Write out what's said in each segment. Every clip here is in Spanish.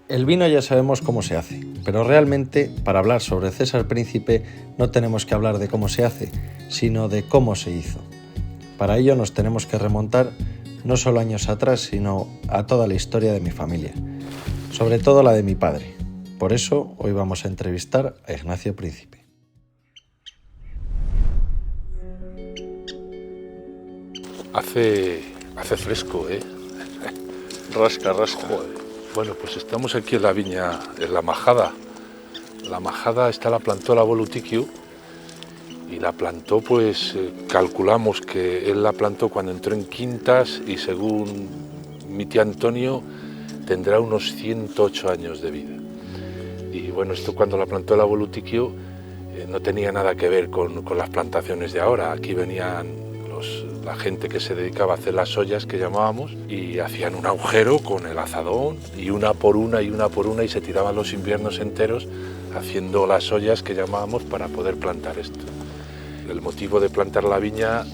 El vino ya sabemos cómo se hace, pero realmente para hablar sobre César Príncipe no tenemos que hablar de cómo se hace, sino de cómo se hizo. Para ello nos tenemos que remontar no solo años atrás, sino a toda la historia de mi familia, sobre todo la de mi padre. Por eso hoy vamos a entrevistar a Ignacio Príncipe. Hace fresco, ¿eh? Rasca. Joder. Bueno, pues estamos aquí en la viña, en la majada. La majada esta la plantó el abuelo Tiquio y la plantó, pues calculamos que él la plantó cuando entró en quintas y según mi tío Antonio tendrá unos 108 años de vida. Y bueno, esto cuando la plantó el abuelo Tiquio no tenía nada que ver con las plantaciones de ahora. Aquí venían la gente que se dedicaba a hacer las ollas que llamábamos y hacían un agujero con el azadón y una por una y se tiraban los inviernos enteros haciendo las ollas que llamábamos para poder plantar esto. El motivo de plantar la viña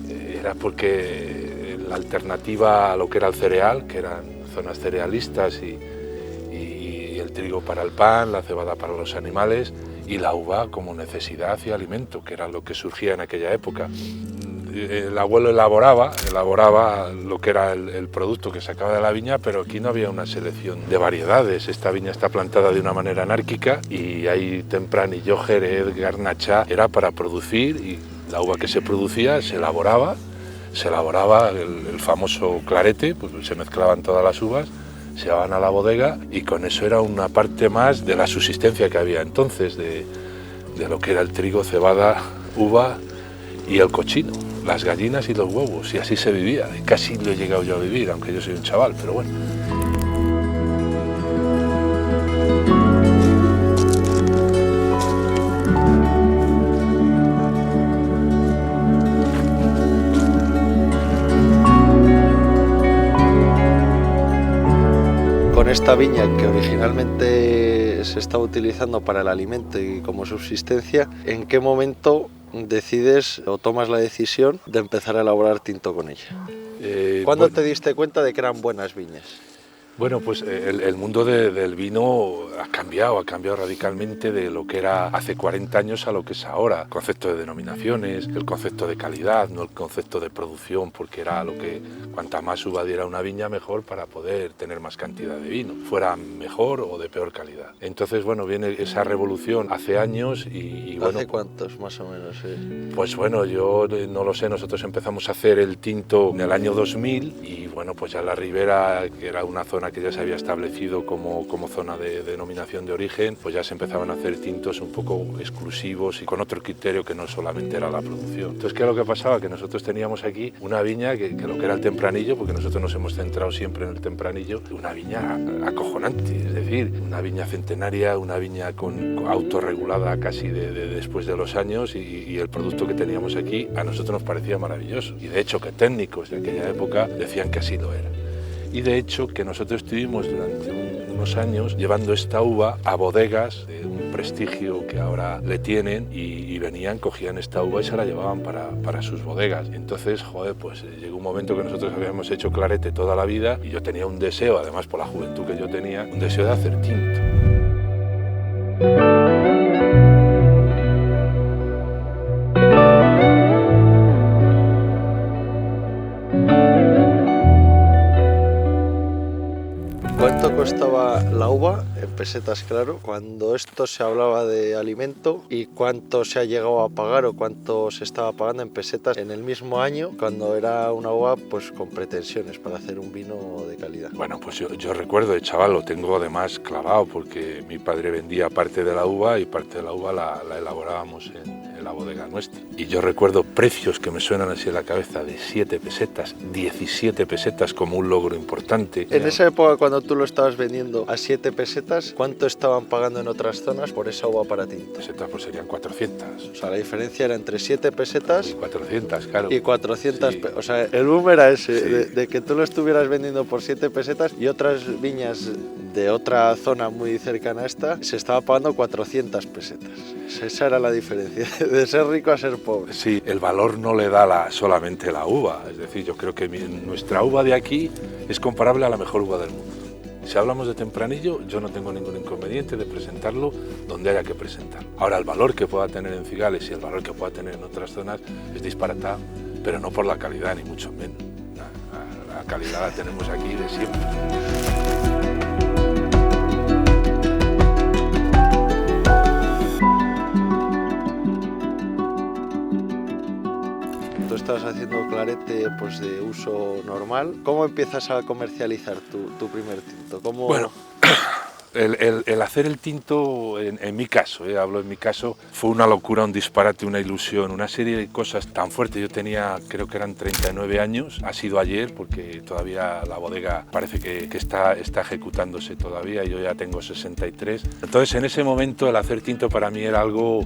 era porque la alternativa a lo que era el cereal, que eran zonas cerealistas y el trigo para el pan, la cebada para los animales y la uva como necesidad y alimento, que era lo que surgía en aquella época. El abuelo elaboraba lo que era el producto que sacaba de la viña, pero aquí no había una selección de variedades. Esta viña está plantada de una manera anárquica y hay Tempranillo, Jerez, Garnacha, era para producir y la uva que se producía se elaboraba el famoso clarete, pues se mezclaban todas las uvas, se llevaban a la bodega y con eso era una parte más de la subsistencia que había entonces, de lo que era el trigo, cebada, uva y el cochino, las gallinas y los huevos, y así se vivía. Casi lo he llegado yo a vivir, aunque yo soy un chaval, pero bueno. Con esta viña que originalmente se estaba utilizando para el alimento y como subsistencia, ¿en qué momento decides o tomas la decisión de empezar a elaborar tinto con ella? ¿Cuándo te diste cuenta de que eran buenas viñas? Bueno, pues el mundo del vino ha cambiado radicalmente de lo que era hace 40 años a lo que es ahora. El concepto de denominaciones, el concepto de calidad, no el concepto de producción, porque era lo que cuanta más uva diera una viña mejor para poder tener más cantidad de vino, fuera mejor o de peor calidad. Entonces, bueno, viene esa revolución hace años y bueno... ¿Hace cuántos más o menos? Pues bueno, yo no lo sé, nosotros empezamos a hacer el tinto en el año 2000 y bueno, pues ya la Ribera, que era una zona que ya se había establecido como zona de denominación de origen, pues ya se empezaban a hacer tintos un poco exclusivos y con otro criterio que no solamente era la producción. Entonces, ¿qué es lo que pasaba? Que nosotros teníamos aquí una viña que lo que era el Tempranillo, porque nosotros nos hemos centrado siempre en el Tempranillo, una viña acojonante, es decir, una viña centenaria, una viña autorregulada casi después de los años y el producto que teníamos aquí a nosotros nos parecía maravilloso. Y de hecho que técnicos de aquella época decían que así lo era. Y de hecho que nosotros estuvimos durante unos años llevando esta uva a bodegas de un prestigio que ahora le tienen y venían, cogían esta uva y se la llevaban para sus bodegas. Entonces, joder, pues llegó un momento que nosotros habíamos hecho clarete toda la vida y yo tenía un deseo, además por la juventud que yo tenía, un deseo de hacer tinto. ¿Cuánto costaba la uva, en pesetas claro, cuando esto se hablaba de alimento y cuánto se ha llegado a pagar o cuánto se estaba pagando en pesetas en el mismo año cuando era una uva pues con pretensiones para hacer un vino de calidad? Bueno, pues yo recuerdo de chaval, lo tengo además clavado porque mi padre vendía parte de la uva y parte de la uva la elaborábamos en la bodega nuestra. Y yo recuerdo precios que me suenan así en la cabeza de 7 pesetas, 17 pesetas como un logro importante. En esa época cuando tú lo estabas vendiendo a 7 pesetas, ¿cuánto estaban pagando en otras zonas por esa uva para tinto? Pesetas pues serían 400. O sea, la diferencia era entre 7 pesetas y 400, claro. Y 400, sí. O sea, el boom era ese, sí. de que tú lo estuvieras vendiendo por 7 pesetas y otras viñas de otra zona muy cercana a esta se estaba pagando 400 pesetas. Esa era la diferencia, de ser rico a ser pobre. Sí, el valor no le da solamente la uva, es decir, yo creo que nuestra uva de aquí es comparable a la mejor uva del mundo. Si hablamos de Tempranillo, yo no tengo ningún inconveniente de presentarlo donde haya que presentarlo. Ahora, el valor que pueda tener en Cigales y el valor que pueda tener en otras zonas es disparatado, pero no por la calidad, ni mucho menos. La calidad la tenemos aquí de siempre. Tú estás haciendo clarete pues, de uso normal. ¿Cómo empiezas a comercializar tu primer tinto? ¿Cómo... Bueno, el hacer el tinto, en mi caso, hablo en mi caso, fue una locura, un disparate, una ilusión, una serie de cosas tan fuertes. Yo tenía, creo que eran 39 años, ha sido ayer porque todavía la bodega parece que está ejecutándose todavía, yo ya tengo 63. Entonces en ese momento el hacer tinto para mí era algo,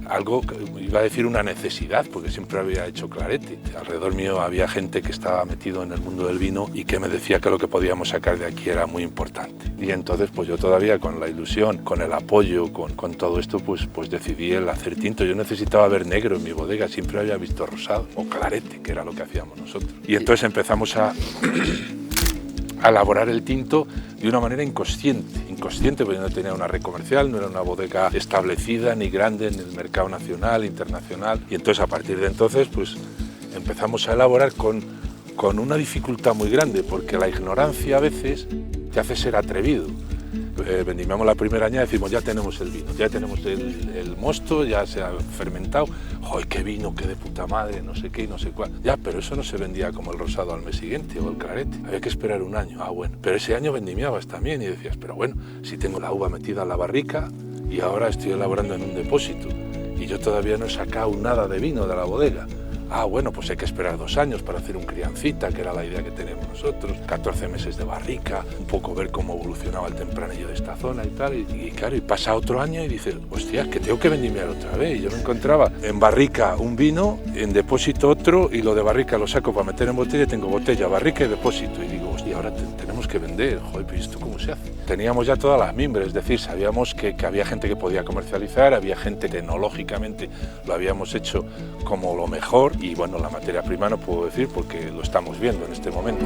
iba a decir una necesidad, porque siempre había hecho clarete. Alrededor mío había gente que estaba metido en el mundo del vino y que me decía que lo que podíamos sacar de aquí era muy importante. Y entonces pues yo todavía con la ilusión, con el apoyo, con todo esto, pues decidí el hacer tinto. Yo necesitaba ver negro en mi bodega, siempre había visto rosado o clarete, que era lo que hacíamos nosotros. Y entonces empezamos a elaborar el tinto de una manera inconsciente, porque no tenía una red comercial, no era una bodega establecida ni grande en el mercado nacional, internacional. Y entonces a partir de entonces pues empezamos a elaborar con una dificultad muy grande, porque la ignorancia a veces te hace ser atrevido. Vendimiamos la primera añada y decimos, ya tenemos el vino, ya tenemos el mosto, ya se ha fermentado, ¡ay, qué vino, qué de puta madre, no sé qué y no sé cuál! Ya, pero eso no se vendía como el rosado al mes siguiente o el clarete, había que esperar un año, bueno, pero ese año vendimiabas también y decías, pero bueno, si tengo la uva metida en la barrica y ahora estoy elaborando en un depósito y yo todavía no he sacado nada de vino de la bodega. Bueno, pues hay que esperar 2 años para hacer un criancita, que era la idea que teníamos nosotros, 14 meses de barrica, un poco ver cómo evolucionaba el tempranillo de esta zona y tal, y claro, y pasa otro año y dices, hostia, que tengo que vendimiar otra vez, y yo me encontraba en barrica un vino, en depósito otro, y lo de barrica lo saco para meter en botella, y tengo botella, barrica y depósito, y digo, hostia, ahora tenemos que vender, joder, pero ¿esto cómo se hace? Teníamos ya todas las mimbres, es decir, sabíamos que había gente que podía comercializar, había gente que tecnológicamente lo habíamos hecho como lo mejor, y bueno, la materia prima no puedo decir porque lo estamos viendo en este momento.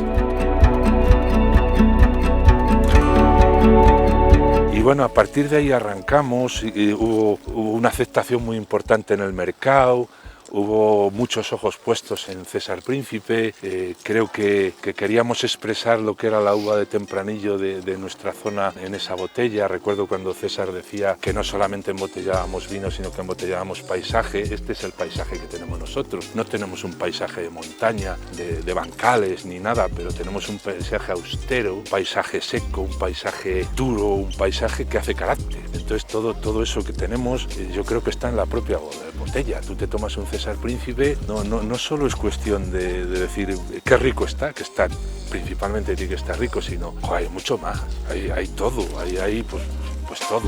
Y bueno, a partir de ahí arrancamos, y hubo una aceptación muy importante en el mercado, hubo muchos ojos puestos en César Príncipe, creo que queríamos expresar lo que era la uva de Tempranillo de nuestra zona en esa botella. Recuerdo cuando César decía que no solamente embotellábamos vino, sino que embotellábamos paisaje. Este es el paisaje que tenemos nosotros. No tenemos un paisaje de montaña, de bancales ni nada, pero tenemos un paisaje austero, un paisaje seco, un paisaje duro, un paisaje que hace carácter. Entonces todo eso que tenemos yo creo que está en la propia botella. Tú te tomas un César Príncipe, no solo es cuestión de decir qué rico está, que está principalmente tiene que estar rico, sino hay mucho más, hay todo, hay pues todo.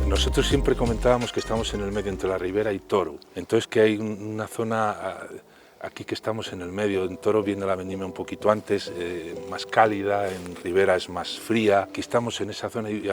Nosotros siempre comentábamos que estamos en el medio entre la Ribera y Toro, entonces que hay una zona aquí que estamos en el medio. En Toro viene la vendimia un poquito antes, más cálida, en Ribera es más fría. Aquí estamos en esa zona y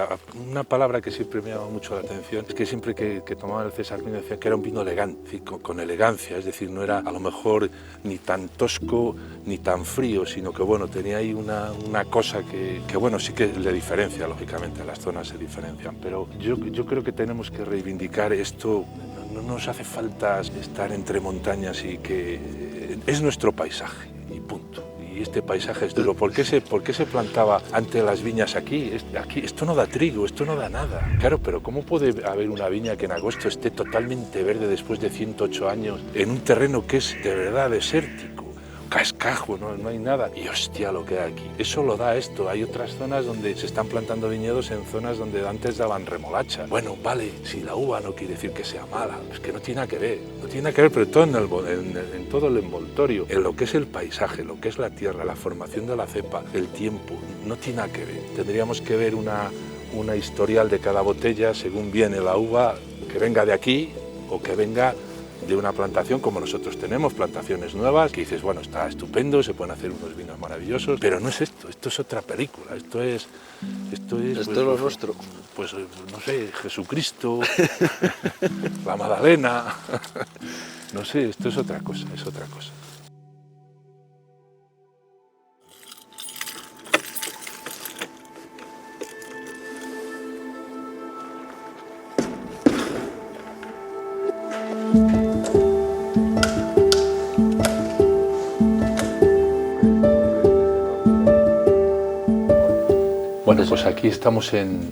una palabra que siempre me llama mucho la atención es que siempre que tomaban el César Vino decía que era un vino elegante, con elegancia, es decir, no era a lo mejor ni tan tosco ni tan frío, sino que bueno, tenía ahí una cosa que bueno, sí que le diferencia, lógicamente, las zonas se diferencian, pero yo creo que tenemos que reivindicar esto. No nos hace falta estar entre montañas y que es nuestro paisaje y punto. Y este paisaje es duro. ¿Por qué se plantaba antes las viñas aquí? Esto no da trigo, esto no da nada. Claro, pero ¿cómo puede haber una viña que en agosto esté totalmente verde después de 108 años en un terreno que es de verdad desértico? Cascajo, no hay nada, y hostia lo que hay aquí. Eso lo da esto. Hay otras zonas donde se están plantando viñedos en zonas donde antes daban remolacha. Bueno, vale, si la uva no quiere decir que sea mala, es que no tiene nada que ver, pero todo en todo el envoltorio, en lo que es el paisaje, lo que es la tierra, la formación de la cepa, el tiempo, no tiene nada que ver. Tendríamos que ver una historial de cada botella según viene la uva, que venga de aquí o que venga de una plantación como nosotros tenemos, plantaciones nuevas, que dices, bueno, está estupendo, se pueden hacer unos vinos maravillosos, pero no es esto es otra película, esto es lo nuestro. pues no sé, Jesucristo, la Magdalena, no sé, esto es otra cosa, es otra cosa. Bueno, pues aquí estamos en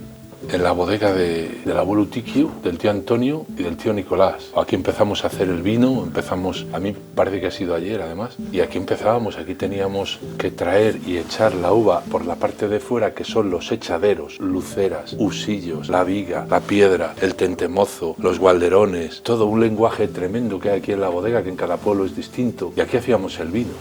la bodega del abuelo Utiquiu, del tío Antonio y del tío Nicolás. Aquí empezamos a hacer el vino, a mí parece que ha sido ayer además, y aquí empezábamos, aquí teníamos que traer y echar la uva por la parte de fuera, que son los echaderos, luceras, husillos, la viga, la piedra, el tentemozo, los gualderones, todo un lenguaje tremendo que hay aquí en la bodega, que en cada pueblo es distinto, y aquí hacíamos el vino.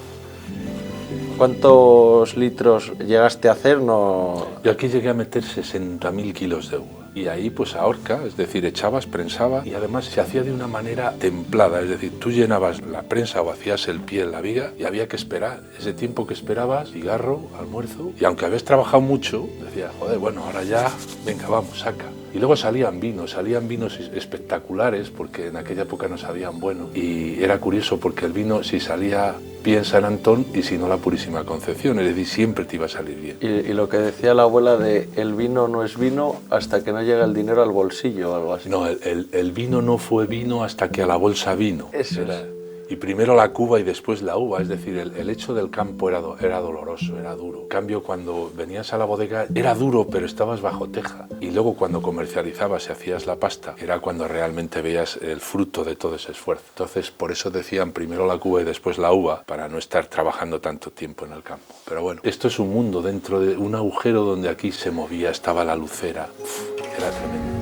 ¿Cuántos litros llegaste a hacer? Yo aquí llegué a meter 60.000 kilos de uva. Y ahí pues a horca, es decir, echabas, prensaba, y además se hacía de una manera templada, es decir, tú llenabas la prensa o hacías el pie en la viga y había que esperar. Ese tiempo que esperabas, cigarro, almuerzo, y aunque habías trabajado mucho, decías, joder, bueno, ahora ya, venga, vamos, saca. Y luego salían vinos espectaculares, porque en aquella época no sabían bueno. Y era curioso porque el vino, si salía bien San Antón y si no la Purísima Concepción, es decir, siempre te iba a salir bien. Y lo que decía la abuela de el vino no es vino hasta que no llega el dinero al bolsillo o algo así. No, el vino no fue vino hasta que a la bolsa vino. Eso es. Y primero la cuba y después la uva, es decir, el hecho del campo era doloroso, era duro. En cambio, cuando venías a la bodega era duro, pero estabas bajo teja. Y luego cuando comercializabas y hacías la pasta, era cuando realmente veías el fruto de todo ese esfuerzo. Entonces, por eso decían primero la cuba y después la uva, para no estar trabajando tanto tiempo en el campo. Pero bueno, esto es un mundo dentro de un agujero donde aquí se movía, estaba la lucera. Era tremendo.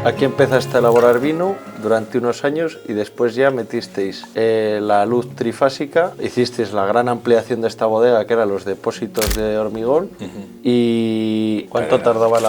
Aquí empezaste a elaborar vino durante unos años y después ya metisteis la luz trifásica, hicisteis la gran ampliación de esta bodega que eran los depósitos de hormigón. ¿Y cuánto tardaba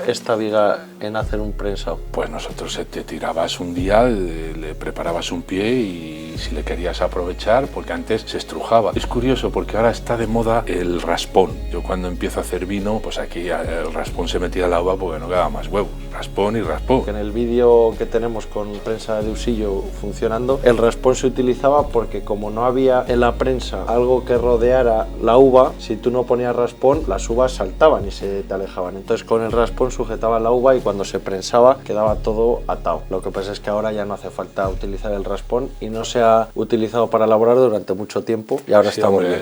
esta viga en hacer un prensado? Pues nosotros te tirabas un día, le preparabas un pie y si le querías aprovechar, porque antes se estrujaba. Es curioso porque ahora está de moda el raspón. Yo cuando empiezo a hacer vino, pues aquí el raspón se metía en la uva porque no quedaba más huevos. Raspón y raspón. En el vídeo que tenemos con prensa de husillo funcionando, el raspón se utilizaba porque como no había en la prensa algo que rodeara la uva, si tú no ponías raspón, las uvas saltaban y se te alejaban. Entonces con el raspón sujetaban la uva y cuando se prensaba quedaba todo atado. Lo que pasa es que ahora ya no hace falta utilizar el raspón y no se ha utilizado para elaborar durante mucho tiempo y ahora está muy bien.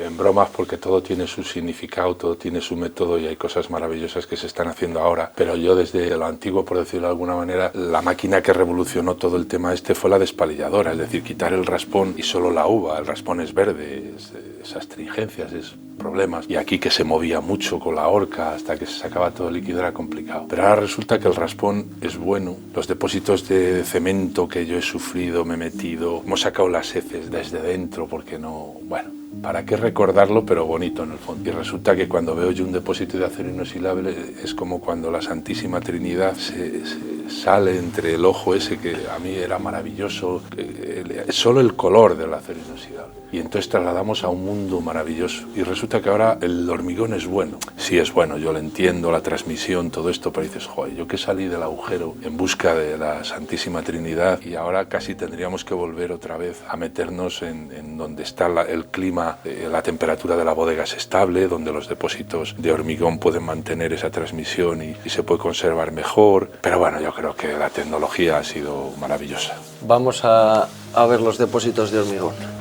En bromas, porque todo tiene su significado, todo tiene su método y hay cosas maravillosas que se están haciendo ahora, pero yo desde lo antiguo, por decirlo de alguna manera, la máquina que revolucionó todo el tema fue la despalilladora, es decir, quitar el raspón y solo la uva. El raspón es verde, es astringencias, es problemas, y aquí que se movía mucho con la horca hasta que se sacaba todo el líquido era complicado. Pero ahora resulta que el raspón es bueno. Los depósitos de cemento que yo he sufrido, me he metido, hemos sacado las heces desde dentro porque no, bueno, ¿para qué recordarlo? Pero bonito en el fondo. Y resulta que cuando veo yo un depósito de acero inoxidable es como cuando la Santísima Trinidad se sale entre el ojo ese que a mí era maravilloso, solo el color del acero inoxidable. Y entonces trasladamos a un mundo maravilloso. Y resulta que ahora el hormigón es bueno. Sí es bueno, yo lo entiendo, la transmisión, todo esto, pero dices, joder, yo que salí del agujero en busca de la Santísima Trinidad y ahora casi tendríamos que volver otra vez a meternos en donde está el clima, la temperatura de la bodega es estable, donde los depósitos de hormigón pueden mantener esa transmisión y se puede conservar mejor. Pero bueno, yo creo que la tecnología ha sido maravillosa. Vamos a ver los depósitos de hormigón.